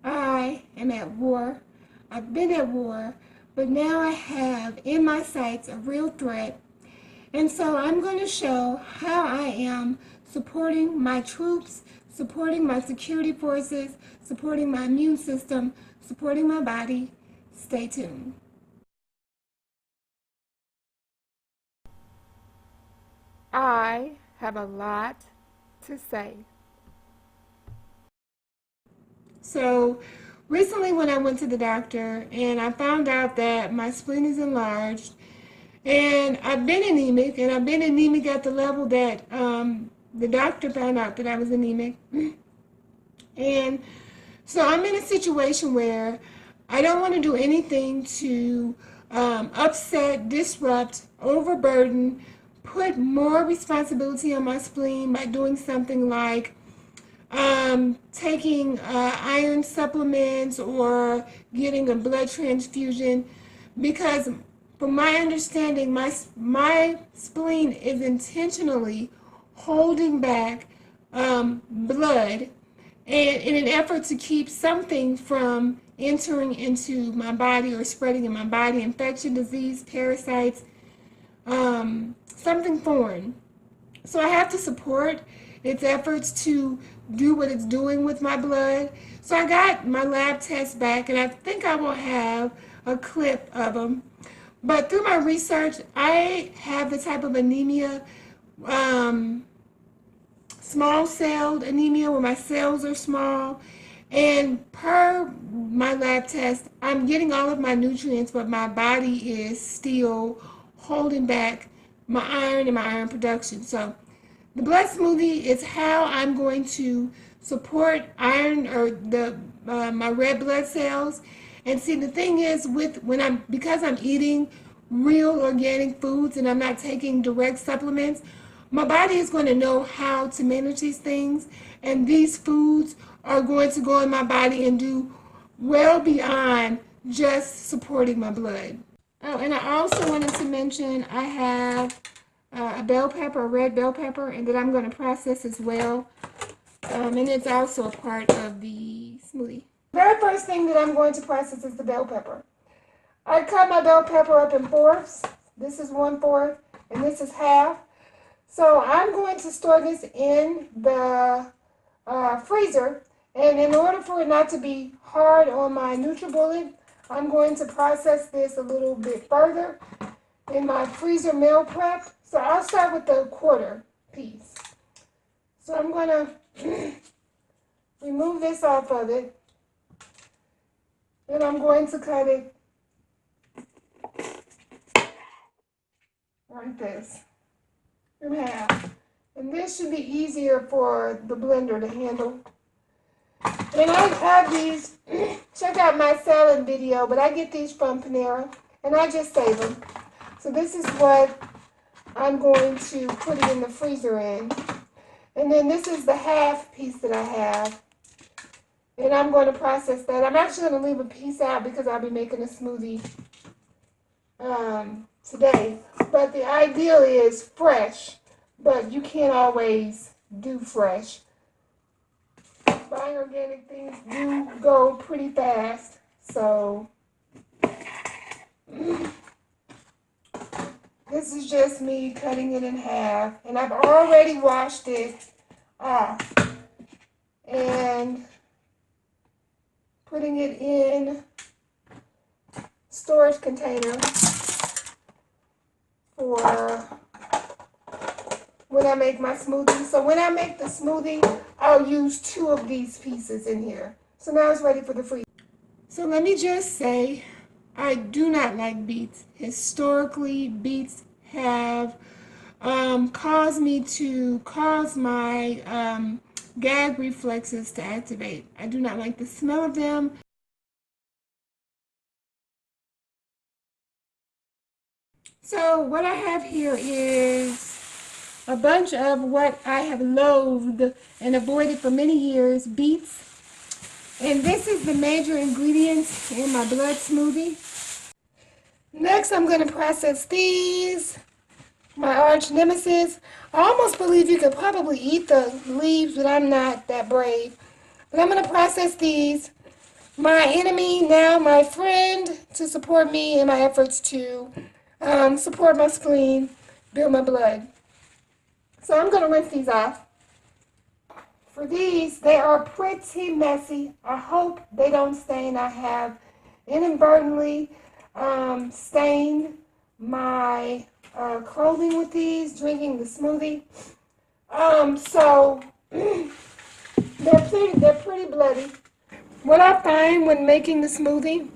I am at war. I've been at war, but now I have in my sights a real threat. And so I'm going to show how I am supporting my troops, supporting my security forces, supporting my immune system, supporting my body. Stay tuned. I have a lot to say. So recently when I went to the doctor and I found out that my spleen is enlarged, and I've been anemic, and I've been anemic at the level that the doctor found out that I was anemic. And so I'm in a situation where I don't want to do anything to upset, disrupt, overburden, put more responsibility on my spleen by doing something like taking iron supplements or getting a blood transfusion, because from my understanding, my spleen is intentionally holding back blood, and in an effort to keep something from entering into my body or spreading in my body, infection, disease, parasites, something foreign. So I have to support its efforts to do what it's doing with my blood. So I got my lab tests back, and I think I will have a clip of them. But through my research, I have the type of anemia, small-celled anemia, where my cells are small. And per my lab test, I'm getting all of my nutrients, but my body is still holding back my iron and my iron production. So the blood smoothie is how I'm going to support iron, or my red blood cells. And see, the thing is, because I'm eating real organic foods and I'm not taking direct supplements, my body is going to know how to manage these things, and these foods are going to go in my body and do well beyond just supporting my blood. Oh, and I also wanted to mention I have a bell pepper, a red bell pepper, and that I'm going to process as well. And it's also a part of the smoothie. The very first thing that I'm going to process is the bell pepper. I cut my bell pepper up in fourths. This is 1/4, and this is half. So I'm going to store this in the freezer, and in order for it not to be hard on my NutriBullet, I'm going to process this a little bit further in my freezer meal prep. So I'll start with the 1/4 piece. So I'm going to remove this off of it, and I'm going to cut it like this in half. And this should be easier for the blender to handle. And I have these, check out my salad video, but I get these from Panera, and I just save them. So this is what I'm going to put it in the freezer in. And then this is the half piece that I have. And I'm going to process that. I'm actually going to leave a piece out because I'll be making a smoothie today. But the ideal is fresh, but you can't always do fresh. Buying organic things do go pretty fast, so this is just me cutting it in half, and I've already washed it off and putting it in storage container for when I make my smoothie. So when I make the smoothie, I'll use 2 of these pieces in here. So now it's ready for the freezer. So let me just say, I do not like beets. Historically, beets have caused me to cause my gag reflexes to activate. I do not like the smell of them. So what I have here is a bunch of what I have loathed and avoided for many years, beets. And this is the major ingredients in my blood smoothie. Next, I'm going to process these, my arch nemesis. I almost believe you could probably eat the leaves, but I'm not that brave. But I'm going to process these. my enemy, now my friend, to support me in my efforts to support my spleen, build my blood. So I'm going to rinse these off. For these, they are pretty messy. I hope they don't stain. I have inadvertently stained my clothing with these, drinking the smoothie. So they're pretty bloody. What I find when making the smoothie,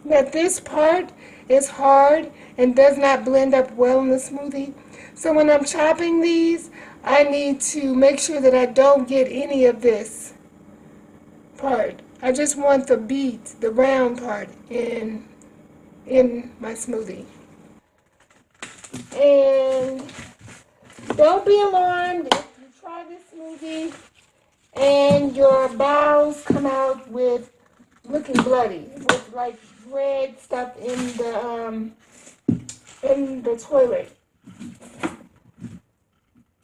that this part is hard and does not blend up well in the smoothie. So when I'm chopping these, I need to make sure that I don't get any of this part. I just want the beet, the round part in my smoothie. And don't be alarmed if you try this smoothie and your bowels come out with looking bloody, with like red stuff in the toilet.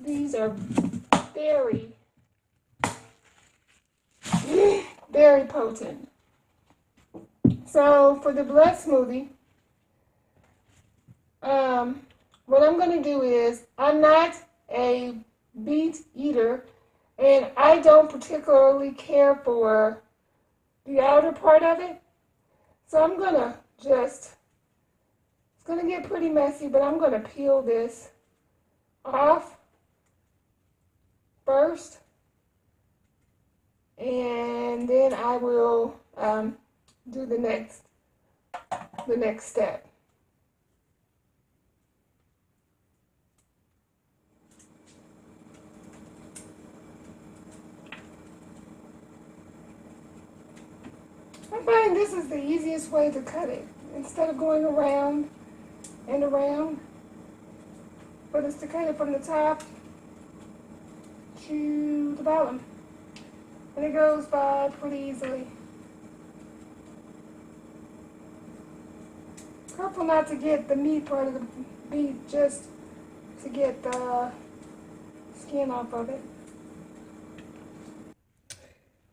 These are very, very potent. So for the blood smoothie, what I'm going to do is, I'm not a beet eater, and I don't particularly care for the outer part of it. So I'm going to just, it's going to get pretty messy, but I'm going to peel this off first, and then I will do the next step. I find this is the easiest way to cut it. Instead of going around and around, but it's to cut it from the top to the bottom. And it goes by pretty easily. Careful not to get the meat part of the beet, just to get the skin off of it.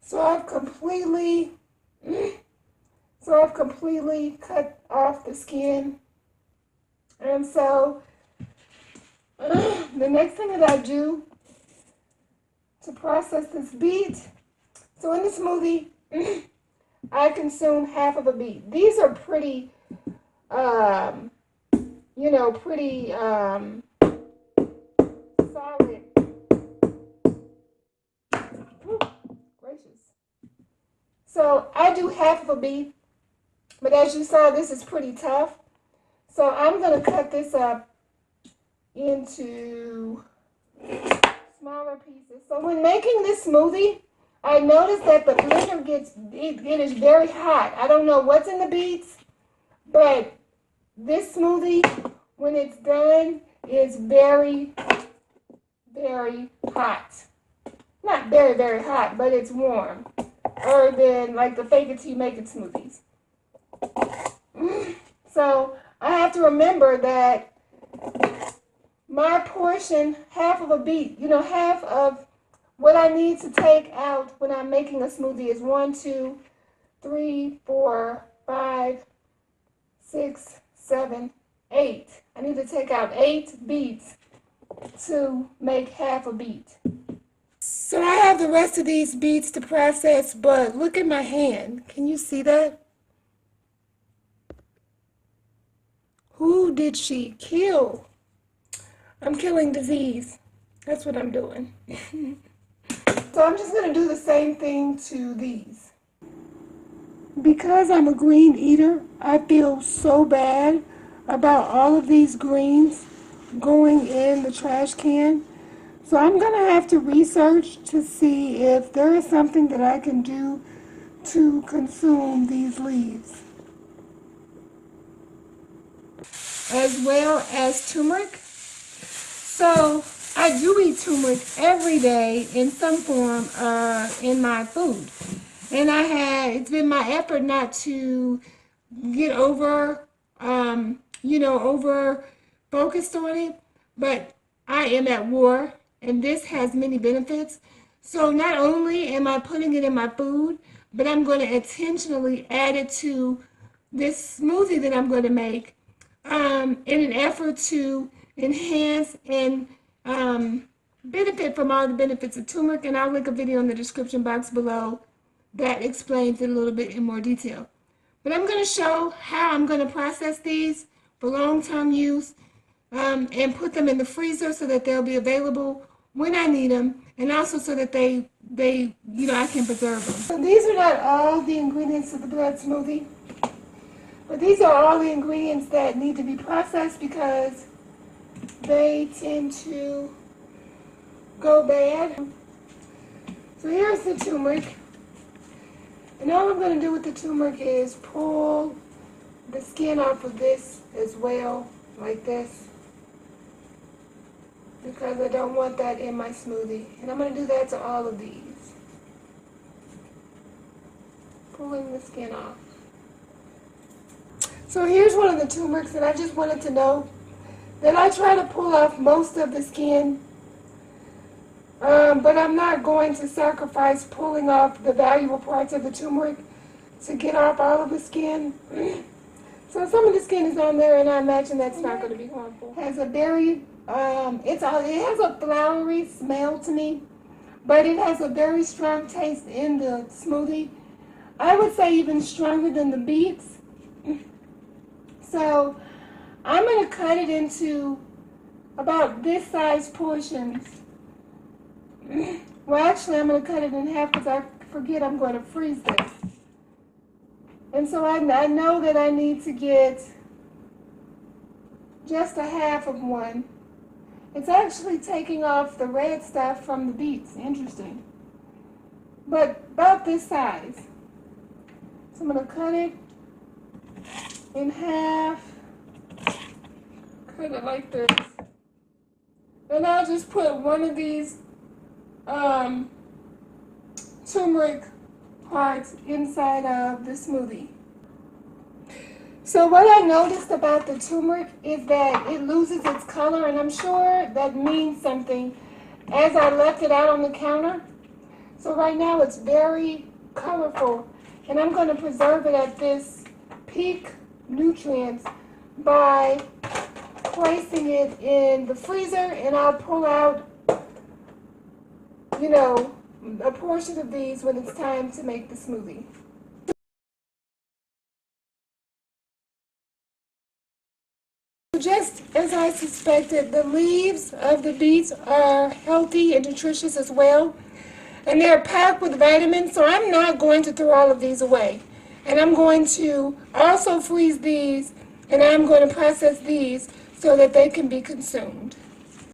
So I've completely cut off the skin. And so the next thing that I do to process this beet, so in the smoothie, I consume half of a beet. These are pretty, solid. Ooh, gracious. So I do half of a beet, but as you saw, this is pretty tough. So I'm going to cut this up into smaller pieces. So when making this smoothie, I noticed that the blender it is very hot. I don't know what's in the beets, but this smoothie, when it's done, is very, very hot. Not very, very hot, but it's warm. Other than like the fake it till you make it smoothies. So I have to remember that my portion, half of a beet, half of what I need to take out when I'm making a smoothie is 1, 2, 3, 4, 5, 6, 7, 8. I need to take out 8 beets to make half a beet. So I have the rest of these beets to process, but look at my hand. Can you see that? Who did she kill? I'm killing disease. That's what I'm doing. So I'm just going to do the same thing to these. Because I'm a green eater, I feel so bad about all of these greens going in the trash can. So I'm going to have to research to see if there is something that I can do to consume these leaves. As well as turmeric. So I do eat turmeric every day in some form in my food. And it's been my effort not to get over focused on it, but I am at war, and this has many benefits. So not only am I putting it in my food, but I'm going to intentionally add it to this smoothie that I'm going to make in an effort to enhance and benefit from all the benefits of turmeric. And I'll link a video in the description box below that explains it a little bit in more detail. But I'm going to show how I'm going to process these for long-term use and put them in the freezer so that they'll be available when I need them, and also so that they I can preserve them. So these are not all the ingredients of the blood smoothie, but these are all the ingredients that need to be processed because they tend to go bad. So here's the turmeric. And all I'm going to do with the turmeric is pull the skin off of this as well, like this, because I don't want that in my smoothie. And I'm going to do that to all of these. Pulling the skin off. So here's one of the turmerics, and I just wanted to know that I try to pull off most of the skin, but I'm not going to sacrifice pulling off the valuable parts of the turmeric to get off all of the skin. So some of the skin is on there, and I imagine that's not going to be harmful. It has a very, it has a flowery smell to me, but it has a very strong taste in the smoothie. I would say even stronger than the beets. So I'm going to cut it into about this size portions. Well, actually, I'm going to cut it in half because I forget I'm going to freeze this. And so I know that I need to get just a half of one. It's actually taking off the red stuff from the beets. Interesting. But about this size. So I'm going to cut it in half. Cut it like this. And I'll just put one of these turmeric parts inside of the smoothie. So what I noticed about the turmeric is that it loses its color, and I'm sure that means something as I left it out on the counter. So right now it's very colorful, and I'm going to preserve it at this peak nutrients by placing it in the freezer, and I'll pull out, a portion of these when it's time to make the smoothie. Just as I suspected, the leaves of the beets are healthy and nutritious as well, and they're packed with vitamins, so I'm not going to throw all of these away. And I'm going to also freeze these, and I'm going to process these so that they can be consumed.